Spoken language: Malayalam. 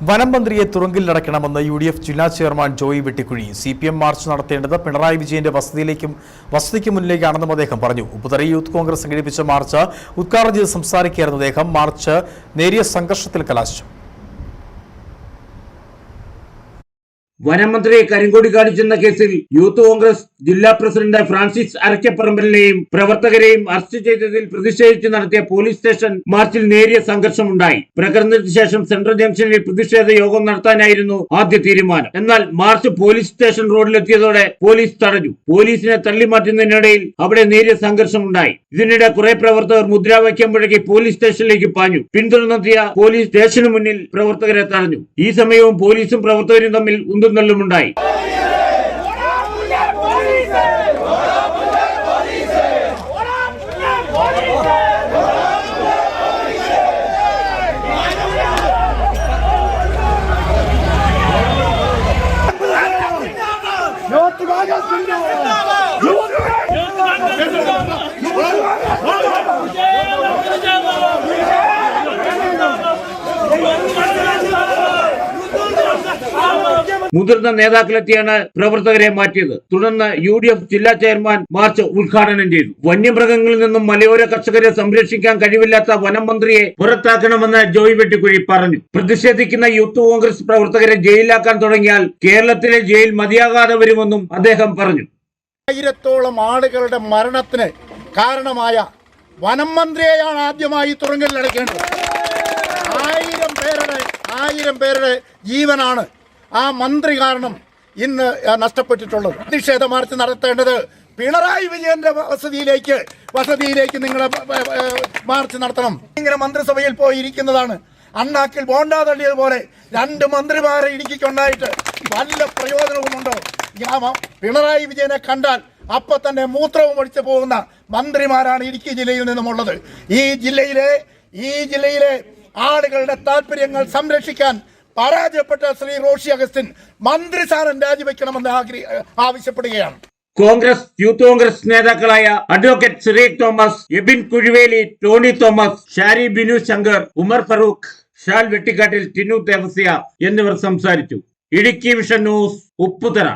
വനം മന്ത്രിയെ തുറങ്കിലടയ്ക്കണമെന്ന് UDF ജില്ലാ chairman Joy Vettikuzhi. CPM March നടത്തേണ്ടത് പിണറായി വിജയന്റെ വസതിക്ക് മുന്നിലേക്കാണെന്നും അദ്ദേഹം പറഞ്ഞു. ഉപ്പുതറ യൂത്ത് കോൺഗ്രസ് സംഘടിപ്പിച്ച മാർച്ച് ഉദ്ഘാടനം ചെയ്ത് സംസാരിക്കുകയായിരുന്നു അദ്ദേഹം. മാർച്ച് നേരിയ സംഘർഷത്തിൽ കലാശിച്ചു. വനമന്ത്രിയെ കരിങ്കൊടി കാണിച്ചെന്ന കേസിൽ യൂത്ത് കോൺഗ്രസ് ജില്ലാ പ്രസിഡന്റ് ഫ്രാൻസിസ് അരക്കപ്പറമ്പലിനെയും പ്രവർത്തകരെയും അറസ്റ്റ് ചെയ്തതിൽ പ്രതിഷേധിച്ച് നടത്തിയ പോലീസ് സ്റ്റേഷൻ മാർച്ചിൽ നേരിയ സംഘർഷമുണ്ടായി. പ്രകടനത്തിന് ശേഷം സെൻട്രൽ ജംഗ്ഷനിൽ പ്രതിഷേധ യോഗം നടത്താനായിരുന്നു ആദ്യ തീരുമാനം. എന്നാൽ മാർച്ച് പോലീസ് സ്റ്റേഷൻ റോഡിലെത്തിയതോടെ പോലീസ് തടഞ്ഞു. പോലീസിനെ തള്ളിമാറ്റുന്നതിനിടയിൽ അവിടെ നേരിയ സംഘർഷമുണ്ടായി. ഇതിനിടെ കുറെ പ്രവർത്തകർ മുദ്രാവാക്യം മുഴക്കി പോലീസ് സ്റ്റേഷനിലേക്ക് പാഞ്ഞു. പിന്തുടർന്നെത്തിയ പോലീസ് സ്റ്റേഷന് മുന്നിൽ പ്രവർത്തകരെ തടഞ്ഞു. ഈ സമയവും പോലീസും പ്രവർത്തകരും തമ്മിൽ ഉന്തുന്തള്ളുമുണ്ടായി. മുതിർന്ന നേതാക്കളെത്തിയാണ് പ്രവർത്തകരെ മാറ്റിയത്. തുടർന്ന് UDF ജില്ലാ ചെയർമാൻ മാർച്ച് ഉദ്ഘാടനം ചെയ്തു. വന്യമൃഗങ്ങളിൽ നിന്നും മലയോര കർഷകരെ സംരക്ഷിക്കാൻ കഴിവില്ലാത്ത വനം മന്ത്രിയെ പുറത്താക്കണമെന്ന് ജോയി വെട്ടിക്കുഴി പറഞ്ഞു. പ്രതിഷേധിക്കുന്ന യൂത്ത് കോൺഗ്രസ് പ്രവർത്തകരെ ജയിലിലാക്കാൻ തുടങ്ങിയാൽ കേരളത്തിലെ ജയിൽ മതിയാകാതെ വരുമെന്നും അദ്ദേഹം പറഞ്ഞു. 1000-ഓളം ആളുകളുടെ മരണത്തിന് കാരണമായ വനം മന്ത്രിയെയാണ് ആദ്യമായി തുറങ്കലിലടയ്ക്കേണ്ടത്. 1000 പേരുടെ ജീവനാണ് ആ മന്ത്രി കാരണം ഇന്ന് നഷ്ടപ്പെട്ടിട്ടുള്ളത്. പ്രതിഷേധ മാർച്ച് നടത്തേണ്ടത് പിണറായി വിജയന്റെ വസതിയിലേക്ക് നിങ്ങൾ മാർച്ച് നടത്തണം. ഇങ്ങനെ മന്ത്രിസഭയിൽ പോയി ഇരിക്കുന്നതാണ്. അണ്ണാക്കിൽ ബോണ്ടാ തള്ളിയതുപോലെ 2 മന്ത്രിമാരെ ഇടുക്കിക്കൊണ്ടായിട്ട് വല്ല പ്രയോജനവുമുണ്ടോ? പിണറായി വിജയനെ കണ്ടാൽ അപ്പൊ തന്നെ മൂത്രവും ഒഴിച്ചു പോകുന്ന മന്ത്രിമാരാണ് ഇടുക്കി ജില്ലയിൽ നിന്നുമുള്ളത്. ഈ ജില്ലയിലെ ആളുകളുടെ താല്പര്യങ്ങൾ സംരക്ഷിക്കാൻ പരാജയപ്പെട്ട ശ്രീ റോഷി അഗസ്റ്റിൻ മന്ത്രിസ്ഥാനം രാജിവെക്കണമെന്ന് ആവശ്യപ്പെടുകയാണ്. കോൺഗ്രസ് യൂത്ത് കോൺഗ്രസ് നേതാക്കളായ advocate Siriac Thomas, Abin Kuzhiveli, Tony Thomas, Shari Binu Shankar, Umar Farooq, Shal വെട്ടിക്കാട്ടിൽ, ടിനു തേവസ്യ എന്നിവർ സംസാരിച്ചു. Idukki vision news, Upputhara.